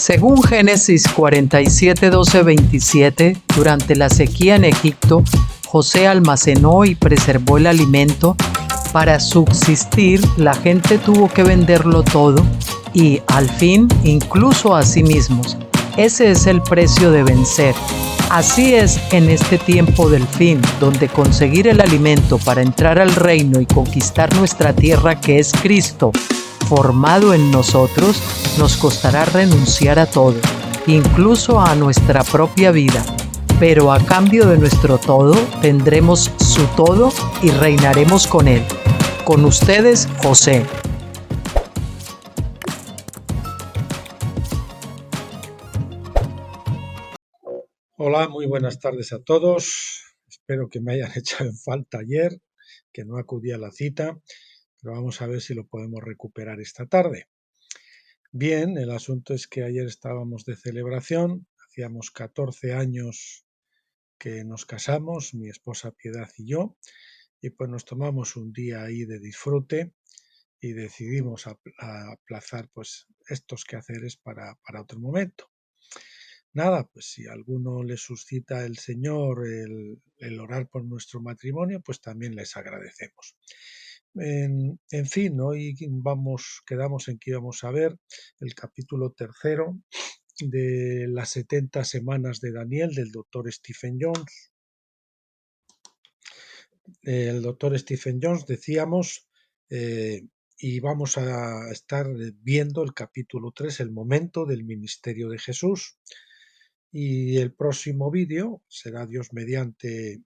Según Génesis 47, 12, 27, durante la sequía en Egipto, José almacenó y preservó el alimento. Para subsistir, la gente tuvo que venderlo todo y, al fin, incluso a sí mismos. Ese es el precio de vencer. Así es en este tiempo del fin, donde conseguir el alimento para entrar al reino y conquistar nuestra tierra, que es Cristo, formado en nosotros, nos costará renunciar a todo, incluso a nuestra propia vida. Pero a cambio de nuestro todo, tendremos su todo y reinaremos con él. Con ustedes, José. Hola, muy buenas tardes a todos. Espero que me hayan echado en falta ayer, que no acudí a la cita, pero vamos a ver si lo podemos recuperar esta tarde. Bien, el asunto es que ayer estábamos de celebración, hacíamos 14 años que nos casamos, mi esposa Piedad y yo, y pues nos tomamos un día ahí de disfrute y decidimos aplazar pues estos quehaceres para otro momento. Nada, pues si a alguno le suscita el Señor el orar por nuestro matrimonio, pues también les agradecemos. En fin, hoy quedamos en que íbamos a ver el capítulo tercero de las 70 semanas de Daniel del doctor Stephen Jones. El doctor Stephen Jones, decíamos, y vamos a estar viendo el capítulo 3, el momento del ministerio de Jesús. Y el próximo vídeo será Dios mediante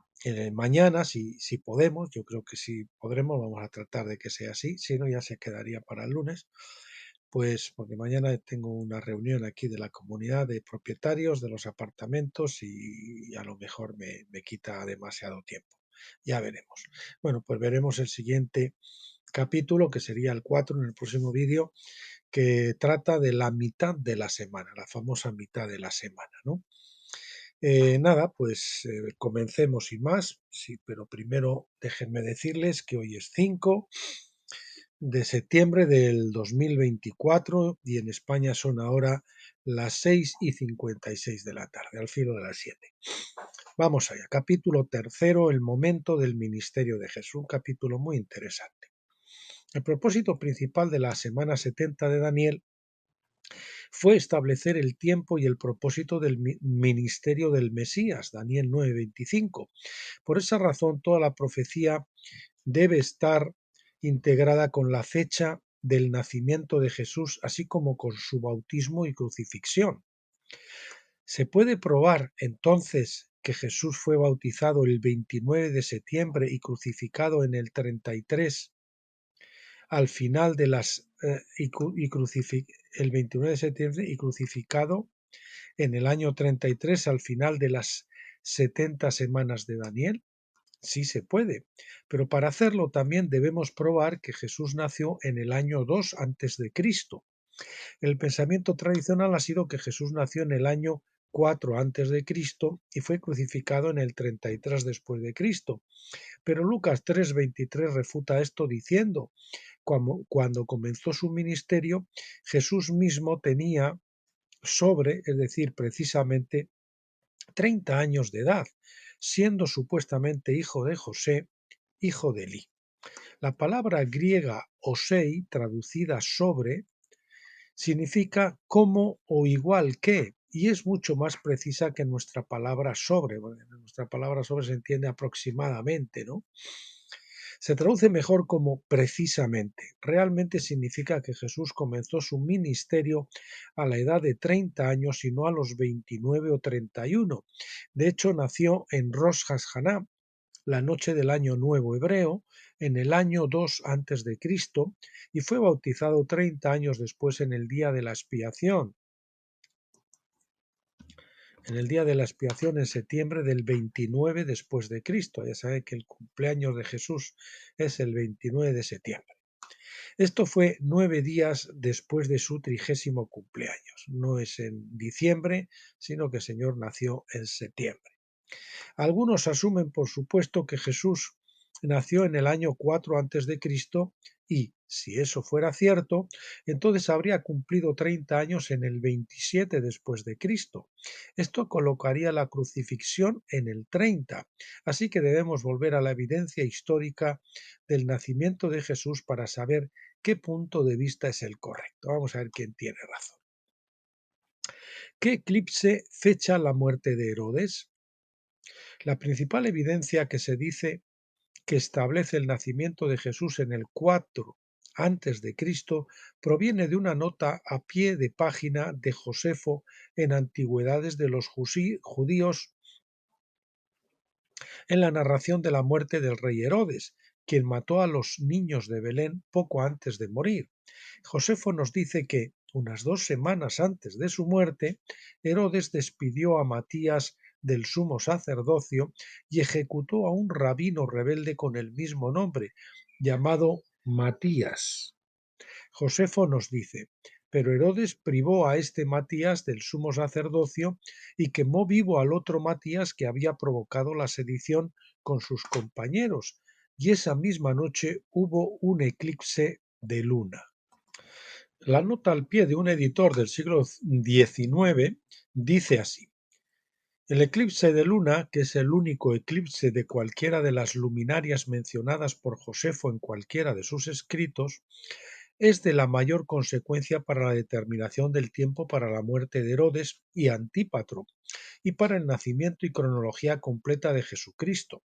mañana, si podemos. Yo creo que si podremos, vamos a tratar de que sea así, si no ya se quedaría para el lunes, pues porque mañana tengo una reunión aquí de la comunidad de propietarios de los apartamentos y a lo mejor me quita demasiado tiempo. Ya veremos. Bueno, pues veremos el siguiente capítulo, que sería el 4 en el próximo vídeo, que trata de la mitad de la semana, la famosa mitad de la semana, ¿no? Nada, pues comencemos sin más, sí, pero primero déjenme decirles que hoy es 5 de septiembre del 2024 y en España son ahora las 6:56 de la tarde, al filo de las 7. Vamos allá, capítulo tercero, el momento del ministerio de Jesús, un capítulo muy interesante. El propósito principal de la semana 70 de Daniel fue establecer el tiempo y el propósito del ministerio del Mesías, Daniel 9:25. Por esa razón, toda la profecía debe estar integrada con la fecha del nacimiento de Jesús, así como con su bautismo y crucifixión. Se puede probar entonces que Jesús fue bautizado el 29 de septiembre y crucificado en el 33 al final de las el 29 de septiembre y crucificado en el año 33 al final de las 70 semanas de Daniel. Sí se puede, pero para hacerlo también debemos probar que Jesús nació en el año 2 antes de Cristo. El pensamiento tradicional ha sido que Jesús nació en el año 4 antes de Cristo y fue crucificado en el 33 después de Cristo. Pero Lucas 3:23 refuta esto diciendo: cuando comenzó su ministerio, Jesús mismo tenía es decir, precisamente 30 años de edad, siendo supuestamente hijo de José, hijo de Elí. La palabra griega osei, traducida sobre, significa como o igual que, y es mucho más precisa que nuestra palabra sobre. Bueno, nuestra palabra sobre se entiende aproximadamente, ¿no? Se traduce mejor como precisamente. Realmente significa que Jesús comenzó su ministerio a la edad de 30 años y no a los 29 o 31. De hecho, nació en Rosh Hashanah, la noche del año nuevo hebreo, en el año 2 antes de Cristo, y fue bautizado 30 años después en el día de la expiación. En el día de la expiación en septiembre del 29 después de Cristo. Ya sabe que el cumpleaños de Jesús es el 29 de septiembre. Esto fue 9 días después de su 30º cumpleaños. No es en diciembre, sino que el Señor nació en septiembre. Algunos asumen, por supuesto, que Jesús nació en el año 4 antes de Cristo y, Si eso fuera cierto, entonces habría cumplido 30 años en el 27 después de Cristo. Esto colocaría la crucifixión en el 30, así que debemos volver a la evidencia histórica del nacimiento de Jesús para saber qué punto de vista es el correcto. Vamos a ver quién tiene razón. ¿Qué eclipse fecha la muerte de Herodes? La principal evidencia que se dice que establece el nacimiento de Jesús en el 4 antes de Cristo proviene de una nota a pie de página de Josefo en Antigüedades de los judíos en la narración de la muerte del rey Herodes, quien mató a los niños de Belén poco antes de morir. Josefo nos dice que, unas 2 semanas antes de su muerte, Herodes despidió a Matías del sumo sacerdocio y ejecutó a un rabino rebelde con el mismo nombre, llamado Matías. Josefo nos dice, pero Herodes privó a este Matías del sumo sacerdocio y quemó vivo al otro Matías que había provocado la sedición con sus compañeros, y esa misma noche hubo un eclipse de luna. La nota al pie de un editor del siglo XIX dice así: el eclipse de luna, que es el único eclipse de cualquiera de las luminarias mencionadas por Josefo en cualquiera de sus escritos, es de la mayor consecuencia para la determinación del tiempo para la muerte de Herodes y Antípatro, y para el nacimiento y cronología completa de Jesucristo.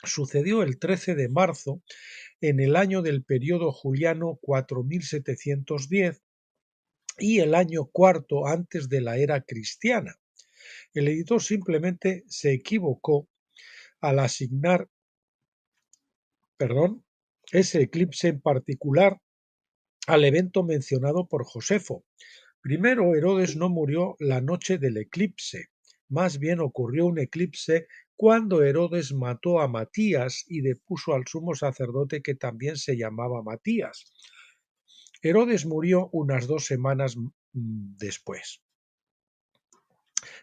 Sucedió el 13 de marzo en el año del período juliano 4710 y el año cuarto antes de la era cristiana. El editor simplemente se equivocó al asignar, ese eclipse en particular al evento mencionado por Josefo. Primero, Herodes no murió la noche del eclipse, más bien ocurrió un eclipse cuando Herodes mató a Matías y depuso al sumo sacerdote que también se llamaba Matías. Herodes murió unas 2 semanas después.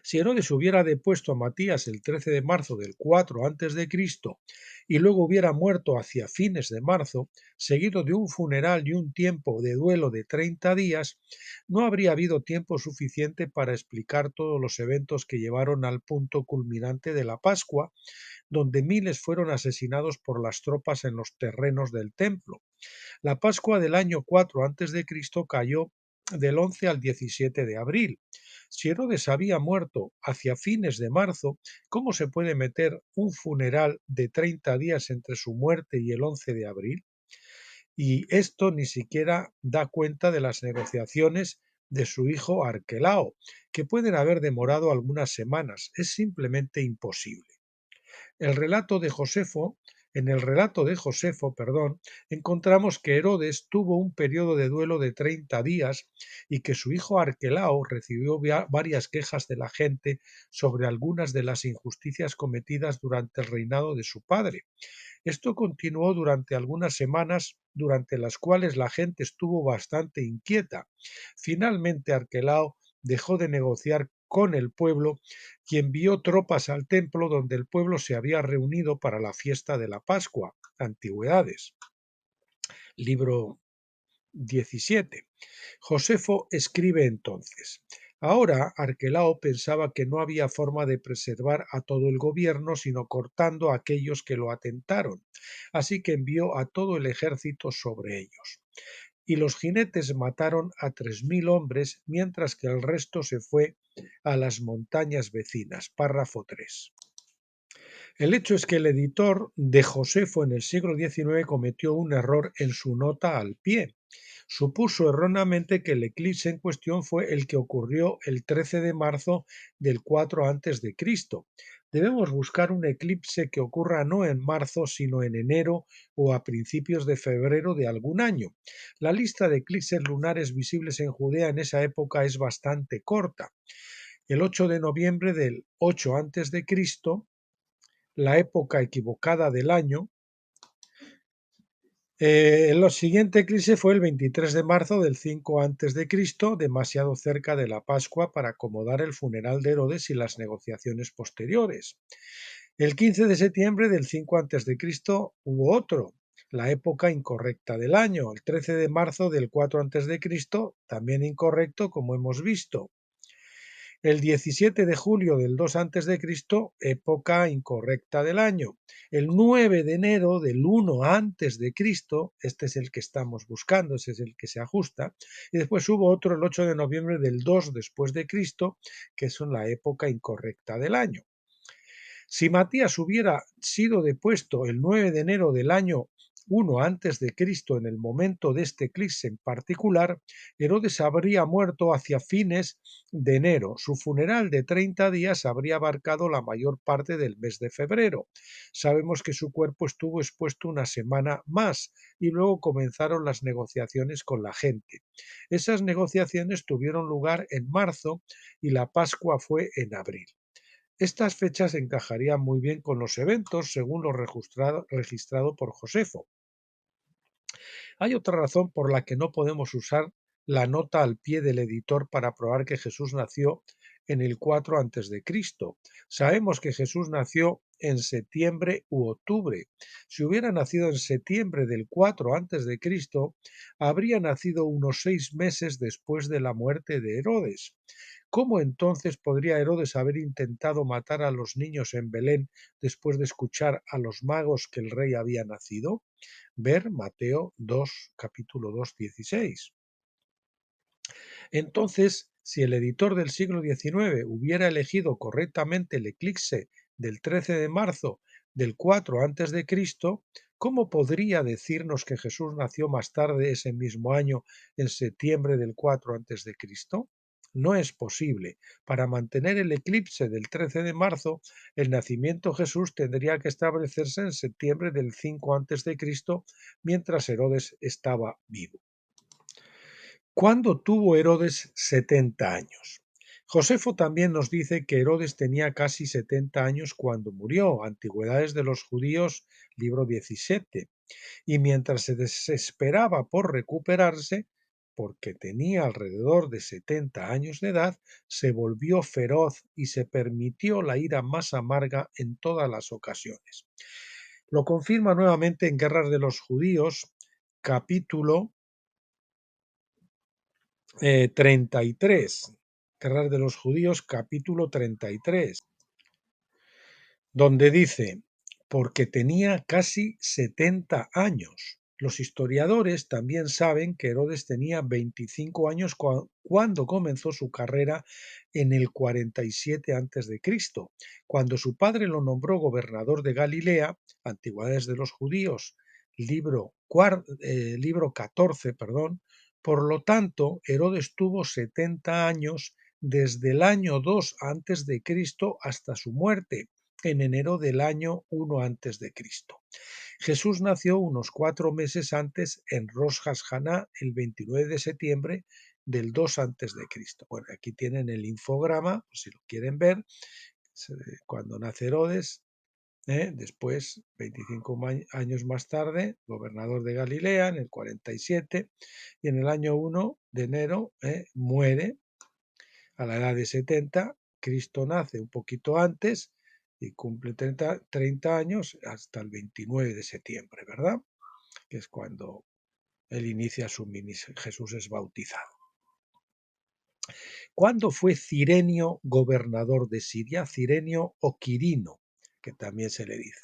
Si Herodes hubiera depuesto a Matías el 13 de marzo del 4 a.C. y luego hubiera muerto hacia fines de marzo, seguido de un funeral y un tiempo de duelo de 30 días, no habría habido tiempo suficiente para explicar todos los eventos que llevaron al punto culminante de la Pascua, donde miles fueron asesinados por las tropas en los terrenos del templo. La Pascua del año 4 a.C. cayó del 11 al 17 de abril. Si Herodes había muerto hacia fines de marzo, ¿cómo se puede meter un funeral de 30 días entre su muerte y el 11 de abril? Y esto ni siquiera da cuenta de las negociaciones de su hijo Arquelao, que pueden haber demorado algunas semanas. Es simplemente imposible. En el relato de Josefo, encontramos que Herodes tuvo un periodo de duelo de 30 días y que su hijo Arquelao recibió varias quejas de la gente sobre algunas de las injusticias cometidas durante el reinado de su padre. Esto continuó durante algunas semanas, durante las cuales la gente estuvo bastante inquieta. Finalmente Arquelao dejó de negociar con el pueblo y envió tropas al templo donde el pueblo se había reunido para la fiesta de la Pascua. Antigüedades. Libro 17. Josefo escribe entonces: ahora Arquelao pensaba que no había forma de preservar a todo el gobierno sino cortando a aquellos que lo atentaron, así que envió a todo el ejército sobre ellos. Y los jinetes mataron a 3000 hombres, mientras que el resto se fue a las montañas vecinas. Párrafo 3. El hecho es que el editor de Josefo en el siglo XIX cometió un error en su nota al pie. Supuso erróneamente que el eclipse en cuestión fue el que ocurrió el 13 de marzo del 4 a.C. Debemos buscar un eclipse que ocurra no en marzo, sino en enero o a principios de febrero de algún año. La lista de eclipses lunares visibles en Judea en esa época es bastante corta. El 8 de noviembre del 8 a.C., la época equivocada del año. El siguiente eclipse fue el 23 de marzo del 5 a.C., demasiado cerca de la Pascua para acomodar el funeral de Herodes y las negociaciones posteriores. El 15 de septiembre del 5 a.C. hubo otro. la época incorrecta del año. El 13 de marzo del 4 antes de Cristo, también incorrecto, como hemos visto. El 17 de julio del 2 antes de Cristo, época incorrecta del año. El 9 de enero del 1 antes de Cristo, este es el que estamos buscando, ese es el que se ajusta. Y después hubo otro el 8 de noviembre del 2 después de Cristo, que es la época incorrecta del año. Si Matías hubiera sido depuesto el 9 de enero del año 1 antes de Cristo, en el momento de este eclipse en particular, Herodes habría muerto hacia fines de enero. Su funeral de 30 días habría abarcado la mayor parte del mes de febrero. Sabemos que su cuerpo estuvo expuesto una semana más y luego comenzaron las negociaciones con la gente. Esas negociaciones tuvieron lugar en marzo y la Pascua fue en abril. Estas fechas encajarían muy bien con los eventos según lo registrado por Josefo. Hay otra razón por la que no podemos usar la nota al pie del editor para probar que Jesús nació en el 4 antes de Cristo. Sabemos que Jesús nació en septiembre u octubre. Si hubiera nacido en septiembre del 4 antes de Cristo, habría nacido unos 6 meses después de la muerte de Herodes. ¿Cómo entonces podría Herodes haber intentado matar a los niños en Belén después de escuchar a los magos que el rey había nacido? Ver Mateo 2, capítulo 2, 16. Entonces, si el editor del siglo XIX hubiera elegido correctamente el eclipse del 13 de marzo del 4 antes de Cristo, ¿cómo podría decirnos que Jesús nació más tarde ese mismo año, en septiembre del 4 antes de Cristo? No es posible. Para mantener el eclipse del 13 de marzo, el nacimiento de Jesús tendría que establecerse en septiembre del 5 antes de Cristo, mientras Herodes estaba vivo. ¿Cuándo tuvo Herodes 70 años? Josefo también nos dice que Herodes tenía casi 70 años cuando murió, Antigüedades de los Judíos, libro 17, y mientras se desesperaba por recuperarse, porque tenía alrededor de 70 años de edad, se volvió feroz y se permitió la ira más amarga en todas las ocasiones. Lo confirma nuevamente en Guerras de los Judíos, capítulo 33, Guerras de los Judíos, capítulo 33, donde dice, porque tenía casi 70 años. Los historiadores también saben que Herodes tenía 25 años cuando comenzó su carrera en el 47 a.C., cuando su padre lo nombró gobernador de Galilea, Antigüedades de los Judíos, libro 14, perdón. Por lo tanto, Herodes tuvo 70 años desde el año 2 antes de Cristo hasta su muerte en enero del año 1 antes de Cristo. Jesús nació unos 4 meses antes en Rosh Hashanah, el 29 de septiembre del 2 antes de Cristo. Bueno, aquí tienen el infograma, si lo quieren ver, cuando nace Herodes, después, 25 años más tarde, gobernador de Galilea en el 47, y en el año 1 de enero muere a la edad de 70. Cristo nace un poquito antes y cumple 30 años hasta el 29 de septiembre, ¿verdad? Que es cuando él inicia su ministerio, Jesús es bautizado. ¿Cuándo fue Cirenio gobernador de Siria? Cirenio o Quirino, que también se le dice.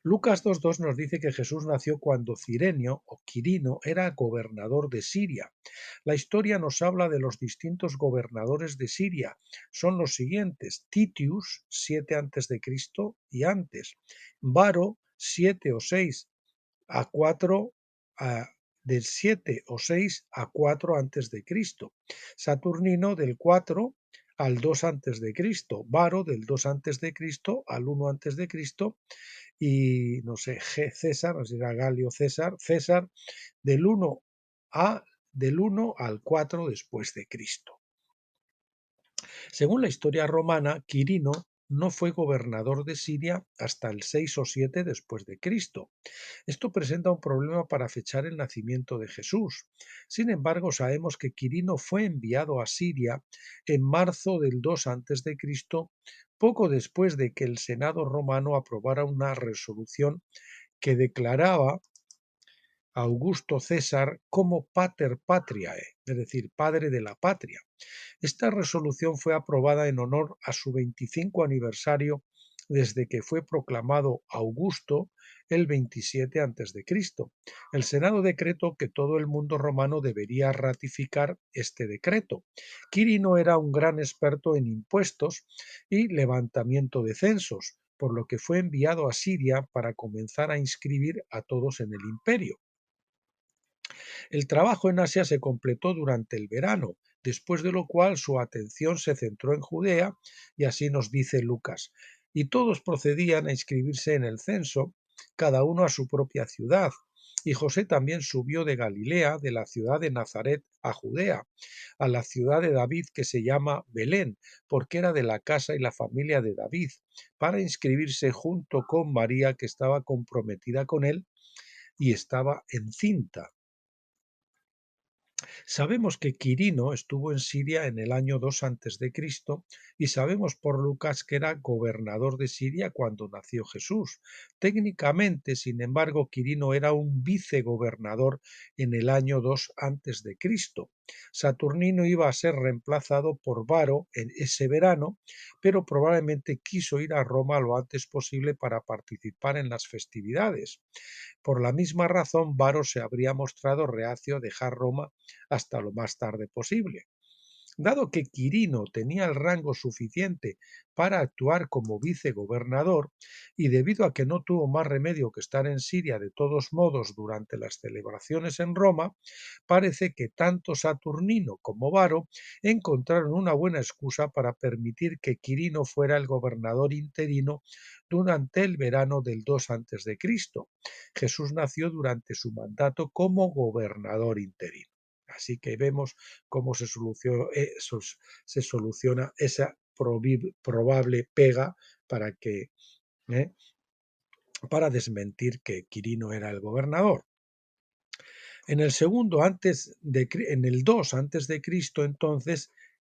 Lucas 2.2 nos dice que Jesús nació cuando Cirenio o Quirino era gobernador de Siria. La historia nos habla de los distintos gobernadores de Siria. Son los siguientes: Titius, 7 a.C. y antes; Varo, 7 o 6 a 4 del 7 o 6 a 4 antes de Cristo; Saturnino del 4 al 2 antes de Cristo; Varo del 2 antes de Cristo al 1 antes de Cristo; y no sé, César, no sé si era Galio César, César del 1 al 4 después de Cristo. Según la historia romana, Quirino no fue gobernador de Siria hasta el 6 o 7 después de Cristo. Esto presenta un problema para fechar el nacimiento de Jesús. Sin embargo, sabemos que Quirino fue enviado a Siria en marzo del 2 antes de Cristo, poco después de que el Senado romano aprobara una resolución que declaraba Augusto César como Pater Patriae, es decir, padre de la patria. Esta resolución fue aprobada en honor a su 25 aniversario desde que fue proclamado Augusto el 27 a.C. El Senado decretó que todo el mundo romano debería ratificar este decreto. Quirino era un gran experto en impuestos y levantamiento de censos, por lo que fue enviado a Siria para comenzar a inscribir a todos en el imperio. El trabajo en Asia se completó durante el verano, después de lo cual su atención se centró en Judea, y así nos dice Lucas. Y todos procedían a inscribirse en el censo, cada uno a su propia ciudad. Y José también subió de Galilea, de la ciudad de Nazaret, a Judea, a la ciudad de David que se llama Belén, porque era de la casa y la familia de David, para inscribirse junto con María, que estaba comprometida con él y estaba encinta. Sabemos que Quirino estuvo en Siria en el año 2 a.C. y sabemos por Lucas que era gobernador de Siria cuando nació Jesús. Técnicamente, sin embargo, Quirino era un vicegobernador en el año 2 a.C. Saturnino iba a ser reemplazado por Varo en ese verano, pero probablemente quiso ir a Roma lo antes posible para participar en las festividades. Por la misma razón, Varo se habría mostrado reacio a dejar Roma hasta lo más tarde posible. Dado que Quirino tenía el rango suficiente para actuar como vicegobernador y debido a que no tuvo más remedio que estar en Siria de todos modos durante las celebraciones en Roma, parece que tanto Saturnino como Varo encontraron una buena excusa para permitir que Quirino fuera el gobernador interino durante el verano del 2 a.C. Jesús nació durante su mandato como gobernador interino. Así que vemos cómo se soluciona esa probable pega para que para desmentir que Quirino era el gobernador. En el segundo en el 2 antes de Cristo entonces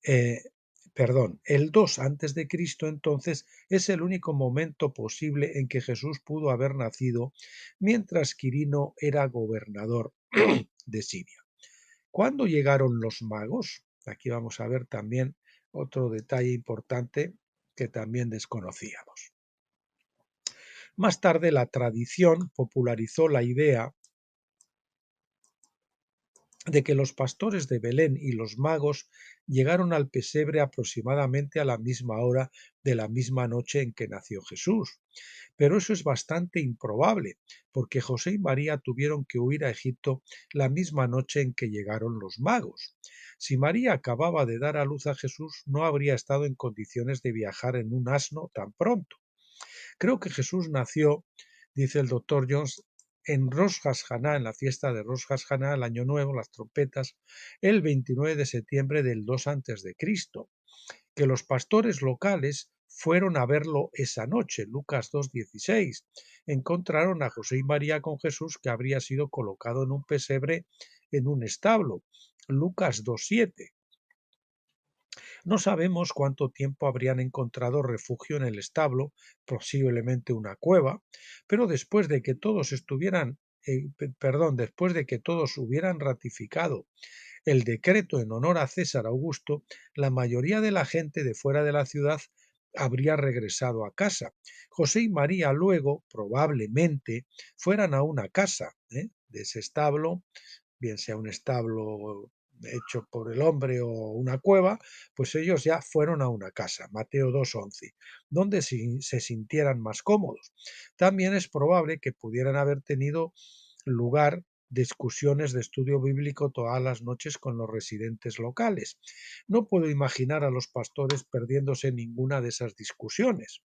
el 2 antes de Cristo entonces es el único momento posible en que Jesús pudo haber nacido mientras Quirino era gobernador de Siria. ¿Cuándo llegaron los magos? Aquí vamos a ver también otro detalle importante que también desconocíamos. Más tarde la tradición popularizó la idea de que los pastores de Belén y los magos llegaron al pesebre aproximadamente a la misma hora de la misma noche en que nació Jesús. Pero eso es bastante improbable, porque José y María tuvieron que huir a Egipto la misma noche en que llegaron los magos. Si María acababa de dar a luz a Jesús, no habría estado en condiciones de viajar en un asno tan pronto. Creo que Jesús nació, dice el doctor Jones, en Rosh Hashanah, en la fiesta de Rosh Hashanah, el Año Nuevo, las trompetas, el 29 de septiembre del 2 a.C., que los pastores locales fueron a verlo esa noche, Lucas 2:16. Encontraron a José y María con Jesús que habría sido colocado en un pesebre en un establo, Lucas 2:7. No sabemos cuánto tiempo habrían encontrado refugio en el establo, posiblemente una cueva, pero después de que todos después de que todos hubieran ratificado el decreto en honor a César Augusto, la mayoría de la gente de fuera de la ciudad habría regresado a casa. José y María luego, probablemente, fueran a una casa de ese establo, bien sea un establo hecho por el hombre o una cueva, pues ellos ya fueron a una casa, Mateo 2:11, donde se sintieran más cómodos. También es probable que pudieran haber tenido lugar discusiones de estudio bíblico todas las noches con los residentes locales. No puedo imaginar a los pastores perdiéndose ninguna de esas discusiones.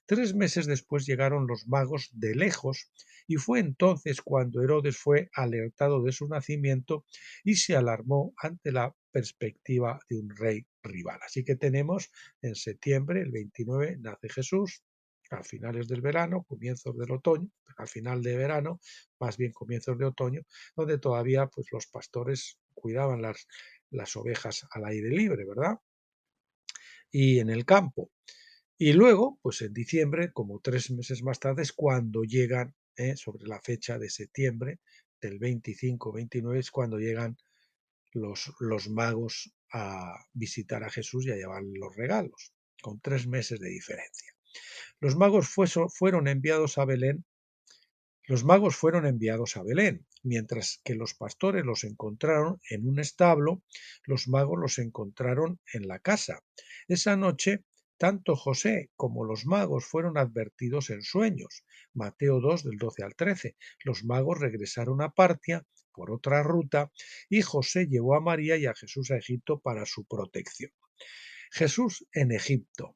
3 meses después llegaron los magos de lejos y fue entonces cuando Herodes fue alertado de su nacimiento y se alarmó ante la perspectiva de un rey rival. Así que tenemos en septiembre, el 29, nace Jesús, a finales del verano, comienzos del otoño, al final de verano, más bien comienzos de otoño, donde todavía pues, los pastores cuidaban las ovejas al aire libre, ¿verdad? Y en el campo. Y luego, pues en diciembre, como 3 meses más tarde, es cuando llegan, sobre la fecha de septiembre, del 25-29 es cuando llegan los magos a visitar a Jesús y a llevar los regalos, con 3 meses de diferencia. Los magos fueron enviados a Belén. Los magos fueron enviados a Belén, mientras que los pastores los encontraron en un establo, los magos los encontraron en la casa. Esa noche, tanto José como los magos fueron advertidos en sueños. Mateo 2 del 12 al 13. Los magos regresaron a Partia por otra ruta y José llevó a María y a Jesús a Egipto para su protección. Jesús en Egipto.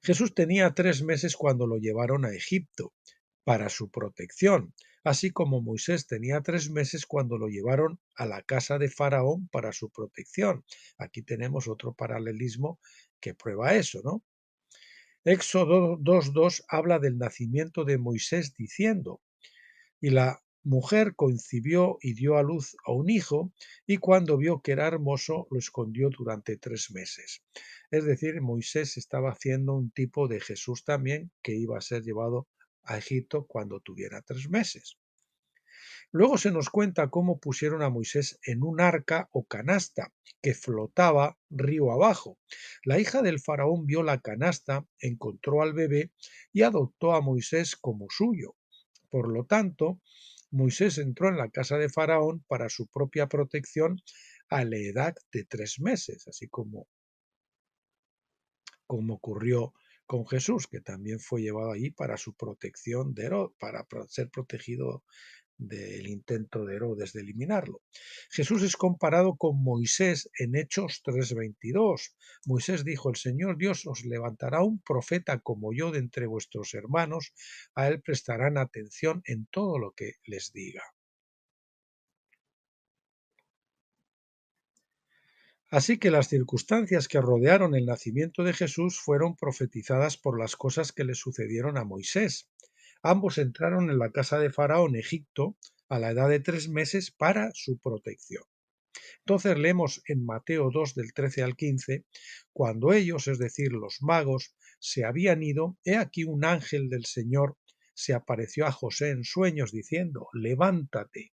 Jesús tenía 3 meses cuando lo llevaron a Egipto para su protección, así como Moisés tenía 3 meses cuando lo llevaron a la casa de Faraón para su protección. Aquí tenemos otro paralelismo que prueba eso, ¿no? Éxodo 2:2 habla del nacimiento de Moisés diciendo: y la mujer concibió y dio a luz a un hijo, y cuando vio que era hermoso, lo escondió durante 3 meses. Es decir, Moisés estaba haciendo un tipo de Jesús también, que iba a ser llevado a Egipto cuando tuviera 3 meses. Luego se nos cuenta cómo pusieron a Moisés en un arca o canasta que flotaba río abajo. La hija del faraón vio la canasta, encontró al bebé y adoptó a Moisés como suyo. Por lo tanto, Moisés entró en la casa de Faraón para su propia protección a la edad de 3 meses, así como ocurrió con Jesús, que también fue llevado allí para su protección de Herodes, para ser protegido del intento de Herodes de eliminarlo. Jesús es comparado con Moisés en Hechos 3:22. Moisés dijo: el Señor Dios os levantará un profeta como yo de entre vuestros hermanos, a él prestarán atención en todo lo que les diga. Así que las circunstancias que rodearon el nacimiento de Jesús fueron profetizadas por las cosas que le sucedieron a Moisés. Ambos entraron en la casa de Faraón, Egipto, a la edad de 3 meses para su protección. Entonces leemos en Mateo 2 del 13 al 15, cuando ellos, es decir, los magos, se habían ido, he aquí un ángel del Señor se apareció a José en sueños diciendo: levántate,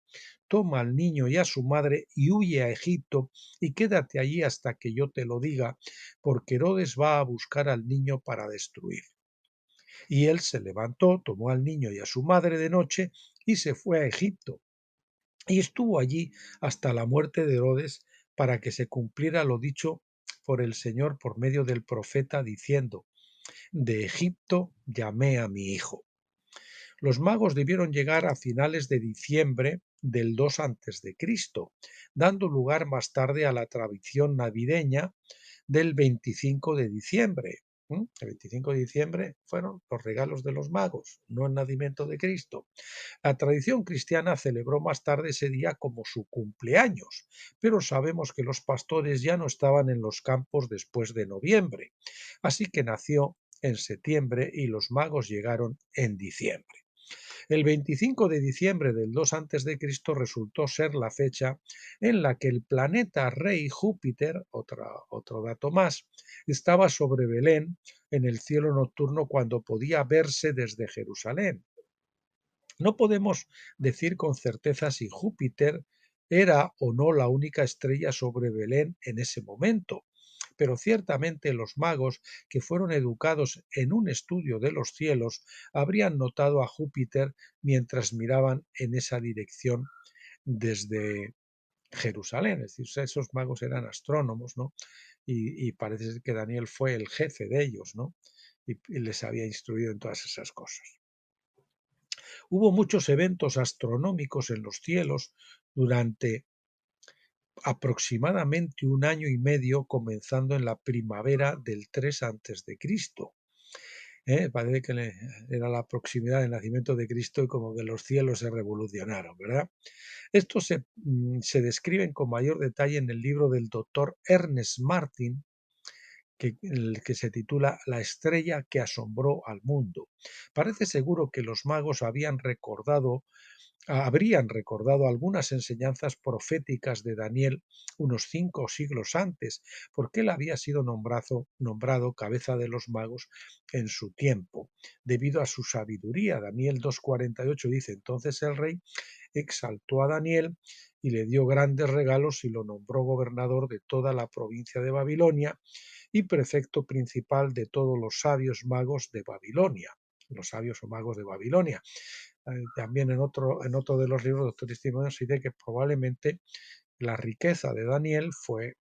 toma al niño y a su madre y huye a Egipto y quédate allí hasta que yo te lo diga, porque Herodes va a buscar al niño para destruir. Y él se levantó, tomó al niño y a su madre de noche y se fue a Egipto. Y estuvo allí hasta la muerte de Herodes, para que se cumpliera lo dicho por el Señor por medio del profeta, diciendo: de Egipto llamé a mi hijo. Los magos debieron llegar a finales de diciembre del 2 antes de Cristo, dando lugar más tarde a la tradición navideña del 25 de diciembre. El 25 de diciembre fueron los regalos de los magos, no el nacimiento de Cristo. La tradición cristiana celebró más tarde ese día como su cumpleaños, pero sabemos que los pastores ya no estaban en los campos después de noviembre, así que nació en septiembre y los magos llegaron en diciembre. El 25 de diciembre del 2 antes de Cristo resultó ser la fecha en la que el planeta rey Júpiter, otro dato más, estaba sobre Belén en el cielo nocturno cuando podía verse desde Jerusalén. No podemos decir con certeza si Júpiter era o no la única estrella sobre Belén en ese momento, pero ciertamente los magos, que fueron educados en un estudio de los cielos, habrían notado a Júpiter mientras miraban en esa dirección desde Jerusalén. Es decir, esos magos eran astrónomos, ¿no? Y parece ser que Daniel fue el jefe de ellos, ¿no? Y les había instruido en todas esas cosas. Hubo muchos eventos astronómicos en los cielos durante aproximadamente un año y medio, comenzando en la primavera del 3 antes de Cristo. Parece que era la proximidad del nacimiento de Cristo y como que los cielos se revolucionaron, ¿verdad? Estos se describen con mayor detalle en el libro del doctor Ernest Martin, el que se titula La estrella que asombró al mundo. Parece seguro que los magos habían recordado habrían recordado algunas enseñanzas proféticas de Daniel unos 5 siglos antes, porque él había sido nombrado cabeza de los magos en su tiempo, debido a su sabiduría. Daniel 2:48 dice: entonces el rey exaltó a Daniel y le dio grandes regalos y lo nombró gobernador de toda la provincia de Babilonia y prefecto principal de todos los sabios magos de Babilonia. Los sabios o magos de Babilonia. También en otro de los libros, Doctor Testimonios, dice que probablemente la riqueza de Daniel fue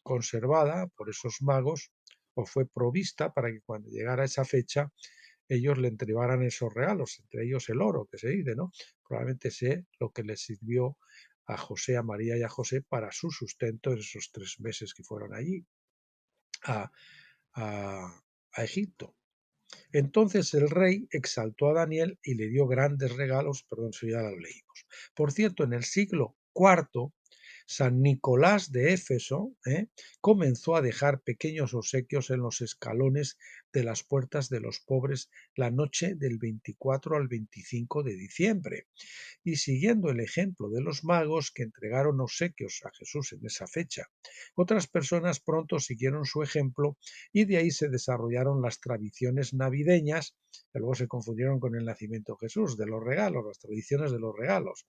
conservada por esos magos o fue provista para que cuando llegara esa fecha ellos le entregaran esos regalos, entre ellos el oro, que se dice, ¿no? Probablemente sea lo que les sirvió a José, a María y a José para su sustento en esos 3 meses que fueron allí a, a Egipto. Entonces el rey exaltó a Daniel y le dio grandes regalos, perdón, eso ya lo leímos. Por cierto, en el siglo IV, San Nicolás de Éfeso comenzó a dejar pequeños obsequios en los escalones de las puertas de los pobres la noche del 24 al 25 de diciembre. Y siguiendo el ejemplo de los magos que entregaron obsequios a Jesús en esa fecha, otras personas pronto siguieron su ejemplo y de ahí se desarrollaron las tradiciones navideñas, que luego se confundieron con el nacimiento de Jesús, de los regalos, las tradiciones de los regalos.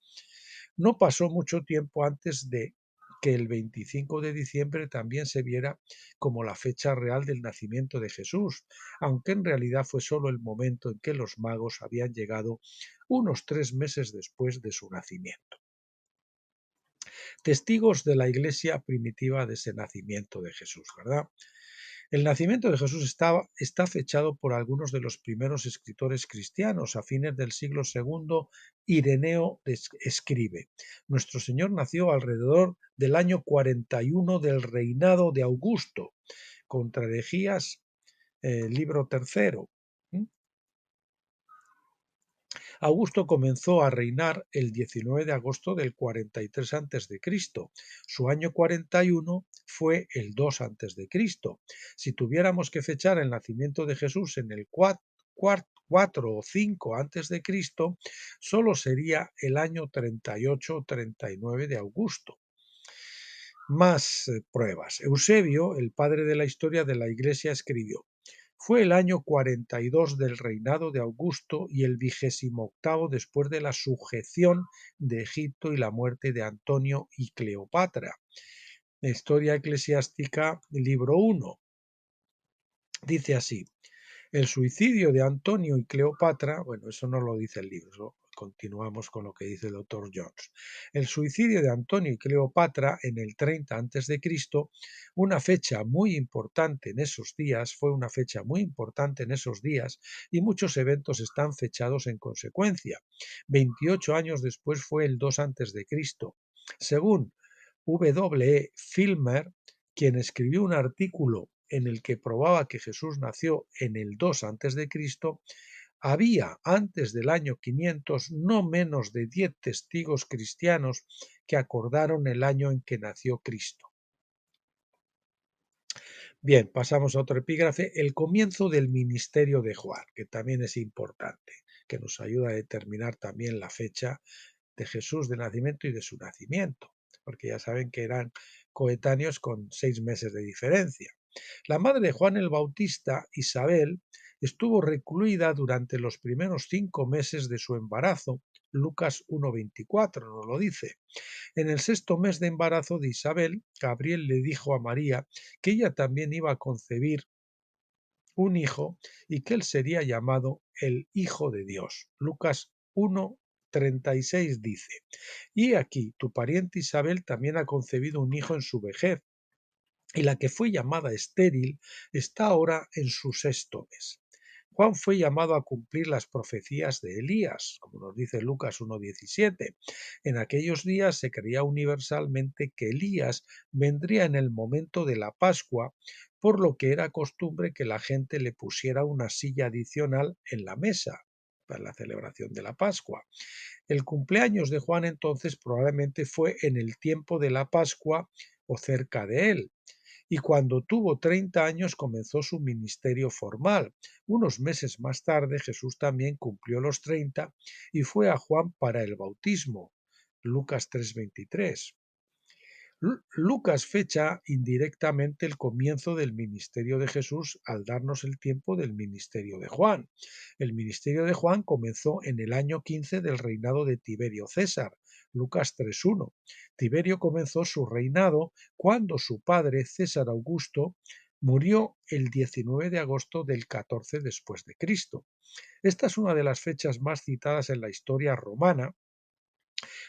No pasó mucho tiempo antes de que el 25 de diciembre también se viera como la fecha real del nacimiento de Jesús, aunque en realidad fue solo el momento en que los magos habían llegado unos 3 meses después de su nacimiento. Testigos de la iglesia primitiva de ese nacimiento de Jesús, ¿verdad? El nacimiento de Jesús está fechado por algunos de los primeros escritores cristianos. A fines del siglo II, Ireneo escribe: Nuestro Señor nació alrededor del año 41 del reinado de Augusto, contra herejías, libro tercero. Augusto comenzó a reinar el 19 de agosto del 43 a.C. Su año 41 fue el 2 a.C. Si tuviéramos que fechar el nacimiento de Jesús en el 4 o 5 a.C., solo sería el año 38 o 39 de Augusto. Más pruebas. Eusebio, el padre de la historia de la Iglesia, escribió: fue el año 42 del reinado de Augusto y el 28º después de la sujeción de Egipto y la muerte de Antonio y Cleopatra. Historia eclesiástica, libro 1. Dice así: el suicidio de Antonio y Cleopatra, bueno, eso no lo dice el libro, continuamos con lo que dice el doctor Jones. El suicidio de Antonio y Cleopatra en el 30 a.C., una fecha muy importante en esos días, fue una fecha muy importante en esos días y muchos eventos están fechados en consecuencia. 28 años después fue el 2 a.C. Según W. Filmer, quien escribió un artículo en el que probaba que Jesús nació en el 2 a.C., había antes del año 500 no menos de 10 testigos cristianos que acordaron el año en que nació Cristo. Bien, pasamos a otro epígrafe: el comienzo del ministerio de Juan, que también es importante, que nos ayuda a determinar también la fecha de Jesús de nacimiento y de su nacimiento, porque ya saben que eran coetáneos con 6 meses de diferencia. La madre de Juan el Bautista, Isabel, estuvo recluida durante los primeros 5 meses de su embarazo. Lucas 1:24 nos lo dice. En el 6.º mes de embarazo de Isabel, Gabriel le dijo a María que ella también iba a concebir un hijo y que él sería llamado el Hijo de Dios. Lucas 1:36 dice: y aquí tu pariente Isabel también ha concebido un hijo en su vejez, y la que fue llamada estéril está ahora en su 6.º mes. Juan fue llamado a cumplir las profecías de Elías, como nos dice Lucas 1:17. En aquellos días se creía universalmente que Elías vendría en el momento de la Pascua, por lo que era costumbre que la gente le pusiera una silla adicional en la mesa para la celebración de la Pascua. El cumpleaños de Juan entonces probablemente fue en el tiempo de la Pascua o cerca de él. y cuando tuvo 30 años comenzó su ministerio formal. Unos meses más tarde Jesús también cumplió los 30 y fue a Juan para el bautismo. Lucas 3:23. Lucas fecha indirectamente el comienzo del ministerio de Jesús al darnos el tiempo del ministerio de Juan. El ministerio de Juan comenzó en el año 15 del reinado de Tiberio César, Lucas 3:1. Tiberio comenzó su reinado cuando su padre, César Augusto, murió el 19 de agosto del 14 después de Cristo. Esta es una de las fechas más citadas en la historia romana,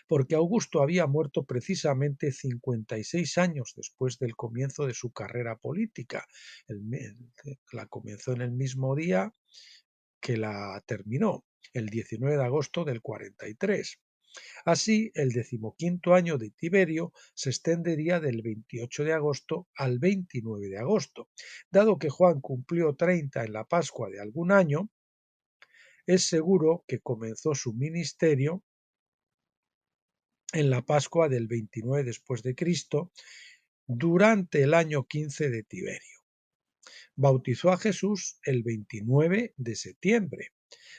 porque Augusto había muerto precisamente 56 años después del comienzo de su carrera política. La comenzó en el mismo día que la terminó, el 19 de agosto del 43. Así, el 15º año de Tiberio se extendería del 28 de agosto al 29 de agosto. Dado que Juan cumplió 30 en la Pascua de algún año, es seguro que comenzó su ministerio en la Pascua del 29 después de Cristo, durante el año 15 de Tiberio. Bautizó a Jesús el 29 de septiembre.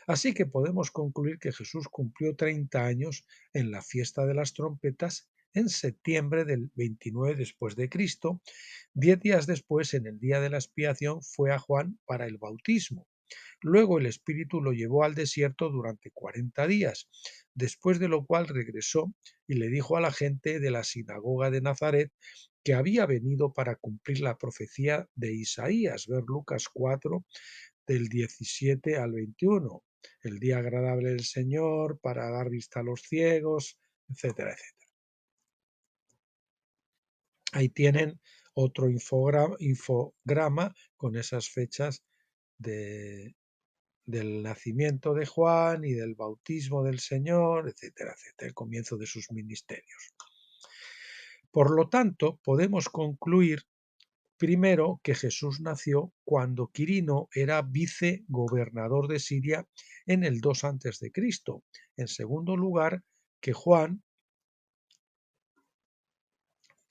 Así que podemos concluir que Jesús cumplió 30 años en la fiesta de las trompetas en septiembre del 29 después de Cristo. 10 días después, en el día de la expiación, fue a Juan para el bautismo. Luego el Espíritu lo llevó al desierto durante 40 días, después de lo cual regresó y le dijo a la gente de la sinagoga de Nazaret que había venido para cumplir la profecía de Isaías, ver Lucas 4, del 17 al 21, el día agradable del Señor, para dar vista a los ciegos, etcétera, etcétera. Ahí tienen otro infograma con esas fechas del nacimiento de Juan y del bautismo del Señor, etcétera, etcétera, el comienzo de sus ministerios. Por lo tanto, podemos concluir primero que Jesús nació cuando Quirino era vicegobernador de Siria en el 2 a.C. En segundo lugar, que Juan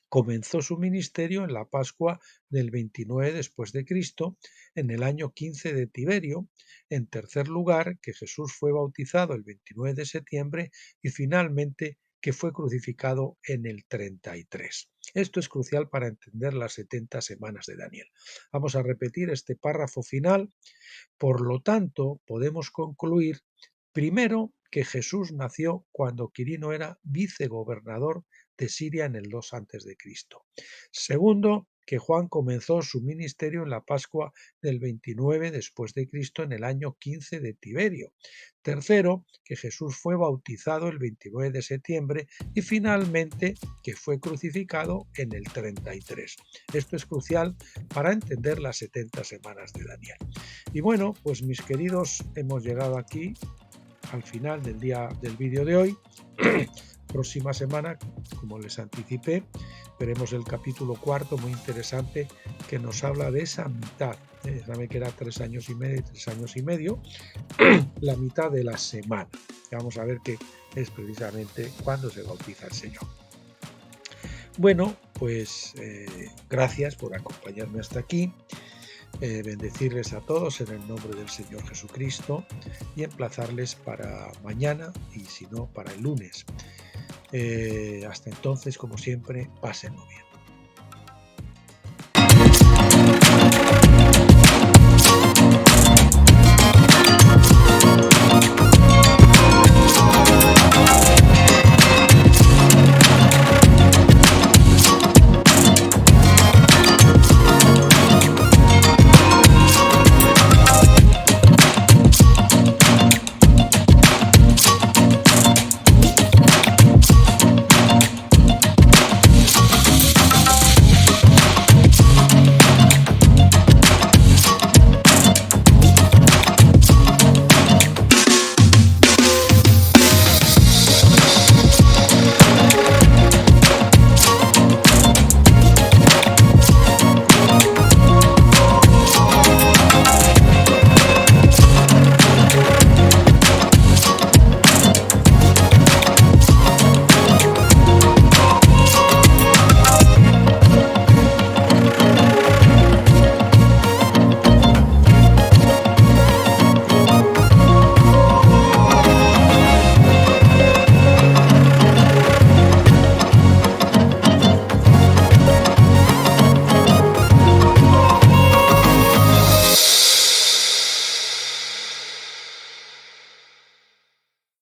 comenzó su ministerio en la Pascua del 29 después de Cristo, en el año 15 de Tiberio. En tercer lugar, que Jesús fue bautizado el 29 de septiembre y finalmente que fue crucificado en el 33. Esto es crucial para entender las 70 semanas de Daniel. Vamos a repetir este párrafo final. Por lo tanto, podemos concluir primero que Jesús nació cuando Quirino era vicegobernador de Siria en el 2 a.C. Segundo, que Juan comenzó su ministerio en la Pascua del 29 después de Cristo en el año 15 de Tiberio. Tercero, que Jesús fue bautizado el 29 de septiembre y finalmente que fue crucificado en el 33. Esto es crucial para entender las 70 semanas de Daniel. Y bueno, pues mis queridos, hemos llegado aquí al final del vídeo de hoy. Próxima semana, como les anticipé, veremos el capítulo 4, muy interesante, que nos habla de esa mitad. Saben que era 3 años y medio, 3 años y medio, la mitad de la semana. Vamos a ver qué es precisamente cuando se bautiza el Señor. Bueno, pues gracias por acompañarme hasta aquí. Bendecirles a todos en el nombre del Señor Jesucristo y emplazarles para mañana y si no para el lunes. Hasta entonces, como siempre, pásenlo bien.